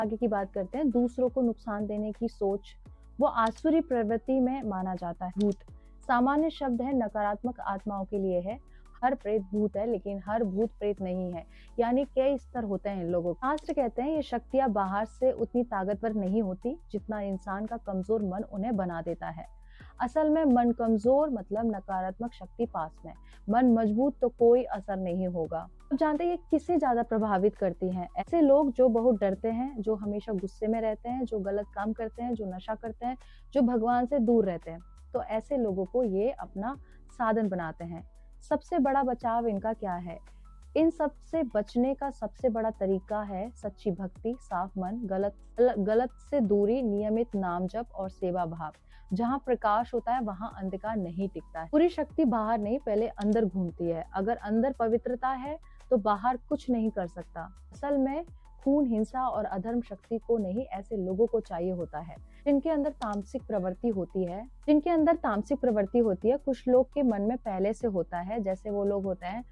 आगे की बात करते हैं, दूसरों को नुकसान देने की सोच, वो आसुरी प्रवृत्ति में माना जाता है। भूत सामान्य शब्द है, नकारात्मक आत्माओं के लिए है। हर प्रेत भूत है, लेकिन हर भूत प्रेत नहीं है। यानी कई स्तर होते हैं इन लोगों के। शास्त्र कहते हैं ये शक्तियां बाहर से उतनी ताकतवर नहीं होती जितना इंसान का कमजोर मन उन्हें बना देता है। असल में मन कमजोर मतलब नकारात्मक शक्ति पास में, मन मजबूत तो कोई असर नहीं होगा। आप जानते हैं ये किसे ज्यादा प्रभावित करती हैं? ऐसे लोग जो बहुत डरते हैं, जो हमेशा गुस्से में रहते हैं, जो गलत काम करते हैं, जो नशा करते हैं, जो भगवान से दूर रहते हैं। तो ऐसे लोगों को ये अपना साधन बनाते हैं। सबसे बड़ा बचाव इनका क्या है? इन सब से बचने का सबसे बड़ा तरीका है सच्ची भक्ति, साफ मन, गलत से दूरी, नियमित नाम जप और सेवा भाव। जहाँ प्रकाश होता है वहाँ अंधकार नहीं टिकता है। पूरी शक्ति बाहर नहीं, पहले अंदर घूमती है। अगर अंदर पवित्रता है तो बाहर कुछ नहीं कर सकता। असल में खून, हिंसा और अधर्म शक्ति को नहीं, ऐसे लोगों को चाहिए होता है जिनके अंदर तामसिक प्रवृत्ति होती है। कुछ लोग के मन में पहले से होता है, जैसे वो लोग होते हैं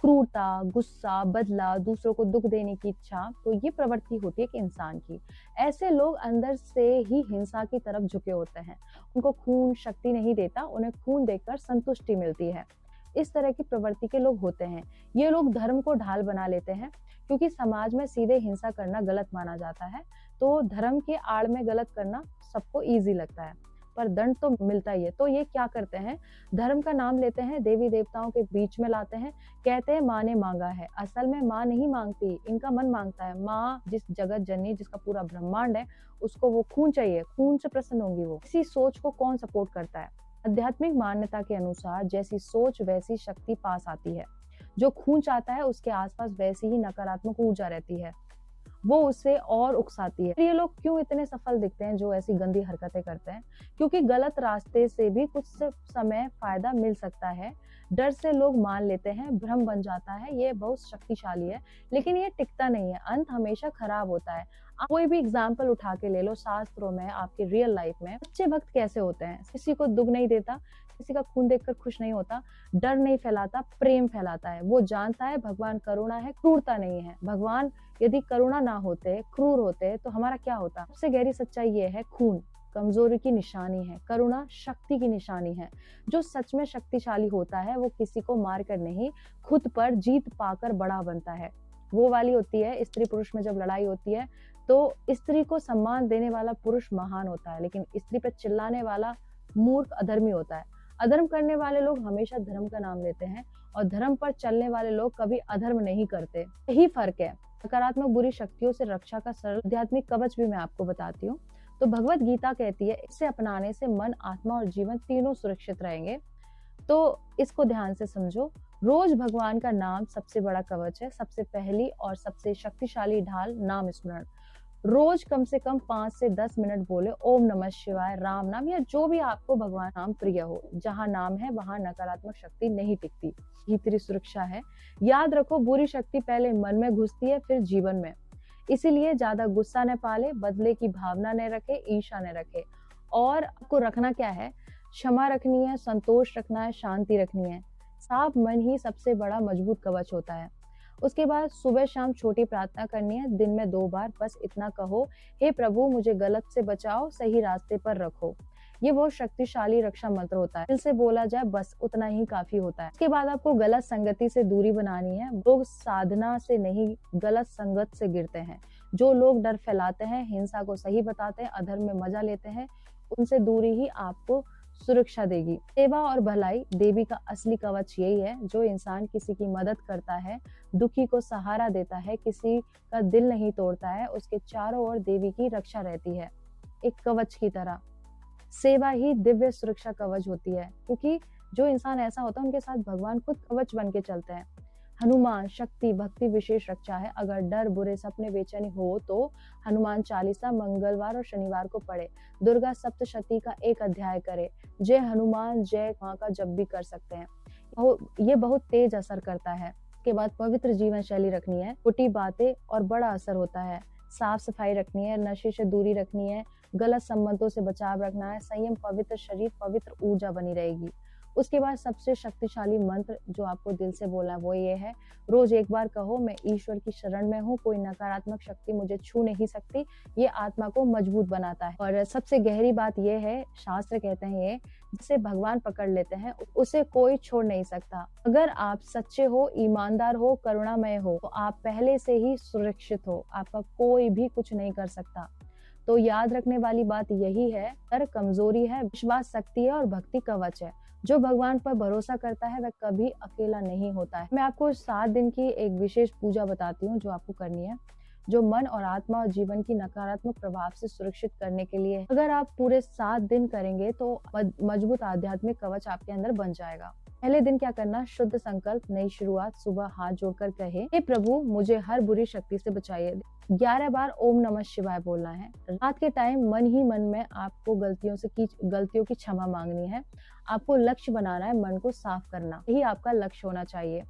क्रूरता, गुस्सा, बदला, दूसरों को दुख देने की इच्छा। तो ये प्रवृत्ति होती है कि इंसान की। ऐसे लोग अंदर से ही हिंसा की तरफ झुके होते हैं। उनको खून शक्ति नहीं देता, उन्हें खून देकर संतुष्टि मिलती है। इस तरह की प्रवृत्ति के लोग होते हैं। ये लोग धर्म को ढाल बना लेते हैं, क्योंकि समाज में सीधे हिंसा करना गलत माना जाता है। तो धर्म के आड़ में गलत करना सबको ईजी लगता है, पर दंड तो मिलता ही है। तो ये क्या करते हैं? धर्म का नाम लेते हैं, देवी देवताओं के बीच में लाते हैं, कहते हैं माँ ने मांगा है। असल में माँ नहीं मांगती, इनका मन मांगता है। माँ जिस जगत जननी, जिसका पूरा ब्रह्मांड है, उसको वो खून चाहिए, खून से प्रसन्न होंगी वो। इसी सोच को कौन सपोर्ट करता है? आध्यात्मिक मान्यता के अनुसार जैसी सोच वैसी शक्ति पास आती है। जो खून चाहता है उसके आसपास वैसी ही नकारात्मक ऊर्जा रहती है, वो उसे और उकसाती है। ये लोग क्यों इतने सफल दिखते हैं जो ऐसी गंदी हरकतें करते हैं? क्योंकि गलत रास्ते से भी कुछ समय फायदा मिल सकता है। डर से लोग मान लेते हैं, भ्रम बन जाता है। ये बहुत शक्तिशाली है, लेकिन ये टिकता नहीं है। अंत हमेशा खराब होता है। आप कोई भी एग्जाम्पल उठा के ले लो, शास्त्रों में, आपके रियल लाइफ में। सच्चे भक्त कैसे होते हैं? किसी को दुख नहीं देता, किसी का खून देखकर खुश नहीं होता, डर नहीं फैलाता, प्रेम फैलाता है। वो जानता है भगवान करुणा है, क्रूरता नहीं है। भगवान यदि करुणा ना होते, क्रूर होते, तो हमारा क्या होता? सबसे गहरी सच्चाई ये है, खून कमजोरी की निशानी है, करुणा शक्ति की निशानी है। जो सच में शक्तिशाली होता है वो किसी को मारकर नहीं, खुद पर जीत पाकर बड़ा बनता है। वो वाली होती है, स्त्री पुरुष में जब लड़ाई होती है तो स्त्री को सम्मान देने वाला पुरुष महान होता है, लेकिन स्त्री पर चिल्लाने वाला मूर्ख अधर्मी होता है। अधर्म करने वाले लोग हमेशा धर्म का नाम लेते हैं, और धर्म पर चलने वाले लोग कभी अधर्म नहीं करते। यही फर्क है। नकारात्मक बुरी शक्तियों से रक्षा का सरल आध्यात्मिक कवच भी मैं आपको बताती हूँ। तो भगवत गीता कहती है, इसे अपनाने से मन, आत्मा और जीवन तीनों सुरक्षित रहेंगे। तो इसको ध्यान से समझो। रोज भगवान का नाम सबसे बड़ा कवच है। सबसे पहली और सबसे शक्तिशाली ढाल नाम स्मरण। रोज कम से कम 5 से 10 मिनट बोले ओम नमः शिवाय, राम नाम, या जो भी आपको भगवान नाम प्रिय हो। जहाँ नाम है वहाँ नकारात्मक शक्ति नहीं टिकती। ये तेरी सुरक्षा है। याद रखो, बुरी शक्ति पहले मन में घुसती है, फिर जीवन में। इसीलिए ज्यादा गुस्सा न पाले, बदले की भावना न रखे, ईर्ष्या न रखे। और आपको रखना क्या है? क्षमा रखनी है, संतोष रखना है, शांति रखनी है। साफ मन ही सबसे बड़ा मजबूत कवच होता है। उसके बाद सुबह शाम छोटी प्रार्थना करनी है, दिन में 2 बार। बस इतना कहो, हे प्रभु मुझे गलत से बचाओ, सही रास्ते पर रखो। ये बहुत शक्तिशाली रक्षा मंत्र होता है। दिल से बोला जाए बस उतना ही काफी होता है। इसके बाद आपको गलत संगति से दूरी बनानी है। लोग साधना से नहीं, गलत संगत से गिरते हैं। जो लोग डर फैलाते हैं, हिंसा को सही बताते हैं, अधर्म में मजा लेते हैं, उनसे दूरी ही आपको सुरक्षा देगी। सेवा और भलाई देवी का असली कवच यही है। जो इंसान किसी की मदद करता है, दुखी को सहारा देता है, किसी का दिल नहीं तोड़ता है, उसके चारों ओर देवी की रक्षा रहती है, एक कवच की तरह। सेवा ही दिव्य सुरक्षा कवच होती है, क्योंकि जो इंसान ऐसा होता है उनके साथ भगवान खुद कवच बन के चलते हैं। हनुमान शक्ति भक्ति विशेष रक्षा है। अगर डर, बुरे सपने, बेचैनी हो तो हनुमान चालीसा मंगलवार और शनिवार को पढ़े। दुर्गा सप्तशती का 1 अध्याय करे। जय हनुमान जय मां का जब भी कर सकते हैं। ये बहुत तेज असर करता है। के बाद पवित्र जीवन शैली रखनी है। छोटी बातें और बड़ा असर होता है। साफ सफाई रखनी है, नशे से दूरी रखनी है, गलत संबंधों से बचाव रखना है, संयम, पवित्र शरीर, पवित्र ऊर्जा बनी रहेगी। उसके बाद सबसे शक्तिशाली मंत्र जो आपको दिल से बोलना है वो ये है, रोज एक बार कहो, मैं ईश्वर की शरण में हूँ, कोई नकारात्मक शक्ति मुझे छू नहीं सकती। ये आत्मा को मजबूत बनाता है। और सबसे गहरी बात ये है, शास्त्र कहते हैं ये, जिसे भगवान पकड़ लेते हैं उसे कोई छोड़ नहीं सकता। अगर आप सच्चे हो, ईमानदार हो, करुणामय हो, तो आप पहले से ही सुरक्षित हो, आपका कोई भी कुछ नहीं कर सकता। तो याद रखने वाली बात यही है, डर कमजोरी है, विश्वास शक्ति है और भक्ति कवच है। जो भगवान पर भरोसा करता है वह कभी अकेला नहीं होता है। मैं आपको 7 दिन की एक विशेष पूजा बताती हूँ जो आपको करनी है, जो मन और आत्मा और जीवन की नकारात्मक प्रभाव से सुरक्षित करने के लिए है। अगर आप पूरे 7 दिन करेंगे तो मजबूत आध्यात्मिक कवच आपके अंदर बन जाएगा। पहले दिन क्या करना, शुद्ध संकल्प, नई शुरुआत, सुबह हाथ जोड़कर कहे, हे प्रभु मुझे हर बुरी शक्ति से बचाइए। 11 बार ओम नमः शिवाय बोलना है। रात के टाइम मन ही मन में आपको गलतियों की क्षमा मांगनी है। आपको लक्ष्य बनाना है, मन को साफ करना, यही आपका लक्ष्य होना चाहिए।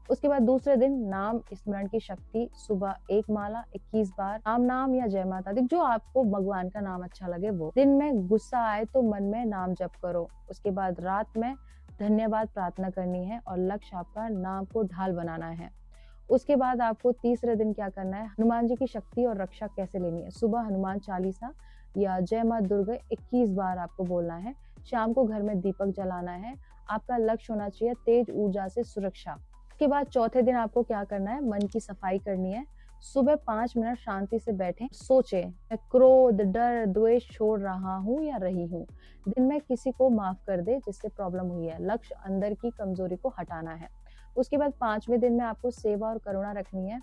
उसके बाद दूसरे दिन नाम स्मरण की शक्ति, सुबह 1 माला 21 बार राम नाम या जय माता दी, जो आपको भगवान का नाम अच्छा लगे वो। दिन में गुस्सा आए तो मन में नाम जप करो। उसके बाद रात में धन्यवाद प्रार्थना करनी है और लक्ष्य आपका नाम को ढाल बनाना है। उसके बाद आपको तीसरे दिन क्या करना है, हनुमान जी की शक्ति और रक्षा कैसे लेनी है। सुबह हनुमान चालीसा या जय मां दुर्गा 21 बार आपको बोलना है। शाम को घर में दीपक जलाना है। आपका लक्ष्य होना चाहिए तेज ऊर्जा से सुरक्षा। उसके बाद चौथे दिन आपको क्या करना है, मन की सफाई करनी है। सुबह 5 मिनट शांति से बैठें, सोचें, मैं क्रोध, डर, द्वेष छोड़ रहा हूँ या रही हूँ। दिन में किसी को माफ कर दे जिससे प्रॉब्लम हुई है। लक्ष्य अंदर की कमजोरी को हटाना है। उसके बाद 5वें दिन में आपको सेवा और करुणा रखनी है।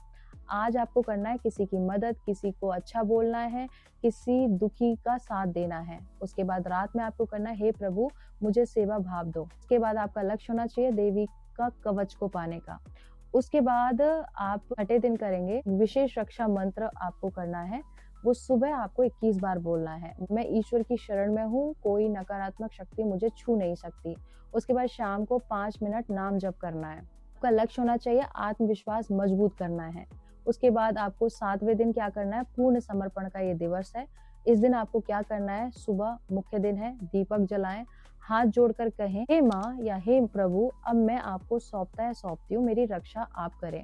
आज आपको करना है किसी की मदद, किसी को अच्छा बोलना है, किसी दुखी का साथ देना है। उसके बाद रात में आपको करना है, हे प्रभु मुझे सेवा भाव दो। उसके बाद आपका लक्ष्य होना चाहिए देवी का कवच को पाने का। उसके बाद आप छठे दिन करेंगे, विशेष रक्षा मंत्र आपको करना है। वो सुबह आपको 21 बार बोलना है, मैं ईश्वर की शरण में हूँ, कोई नकारात्मक शक्ति मुझे छू नहीं सकती। उसके बाद शाम को 5 मिनट नाम जप करना है। आपका लक्ष्य होना चाहिए आत्मविश्वास मजबूत करना है। उसके बाद आपको 7वें दिन क्या करना है, पूर्ण समर्पण का ये दिवस है। इस दिन आपको क्या करना है, सुबह मुख्य दिन है, दीपक जलाएं, हाथ जोड़कर कहें, हे माँ या हे प्रभु अब मैं आपको सौंपती हूँ, मेरी रक्षा आप करें।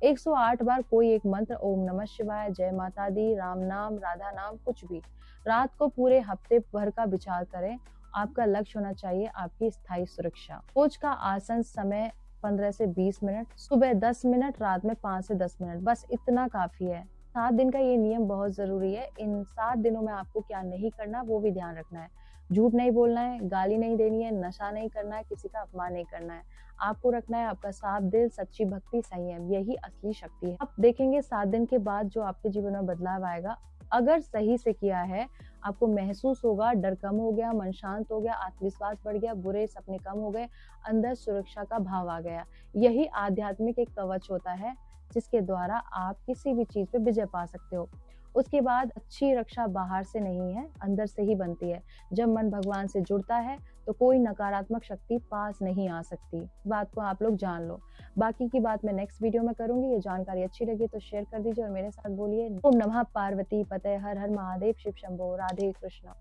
108 बार कोई एक मंत्र, ओम नमः शिवाय, जय माता दी, राम नाम, राधा नाम, कुछ भी। रात को पूरे हफ्ते भर का विचार करें। आपका लक्ष्य होना चाहिए आपकी स्थायी सुरक्षा। रोज का आसन समय 15 से 20 मिनट, सुबह 10 मिनट, रात में 5 से 10 मिनट, बस इतना काफी है। 7 दिन का ये नियम बहुत जरूरी है। इन 7 दिनों में आपको क्या नहीं करना वो भी ध्यान रखना है। झूठ नहीं बोलना है, गाली नहीं देनी है, नशा नहीं करना है, किसी का अपमान नहीं करना है। आपको रखना है आपका साफ दिल, सच्ची भक्ति, संयम, यही असली शक्ति है। आप देखेंगे 7 दिन के बाद जो आपके जीवन में बदलाव आएगा, अगर सही से किया है, आपको महसूस होगा डर कम हो गया, मन शांत हो गया, आत्मविश्वास बढ़ गया, बुरे सपने कम हो गए, अंदर सुरक्षा का भाव आ गया। यही आध्यात्मिक एक कवच होता है जिसके द्वारा आप किसी भी चीज पे विजय पा सकते हो। उसके बाद अच्छी रक्षा बाहर से नहीं है, अंदर से ही बनती है। जब मन भगवान से जुड़ता है तो कोई नकारात्मक शक्ति पास नहीं आ सकती। इस बात को आप लोग जान लो। बाकी की बात मैं नेक्स्ट वीडियो में करूंगी। ये जानकारी अच्छी लगी तो शेयर कर दीजिए और मेरे साथ बोलिए ओम नमः पार्वती पते, हर हर महादेव, शिव शंभो, राधे कृष्णा।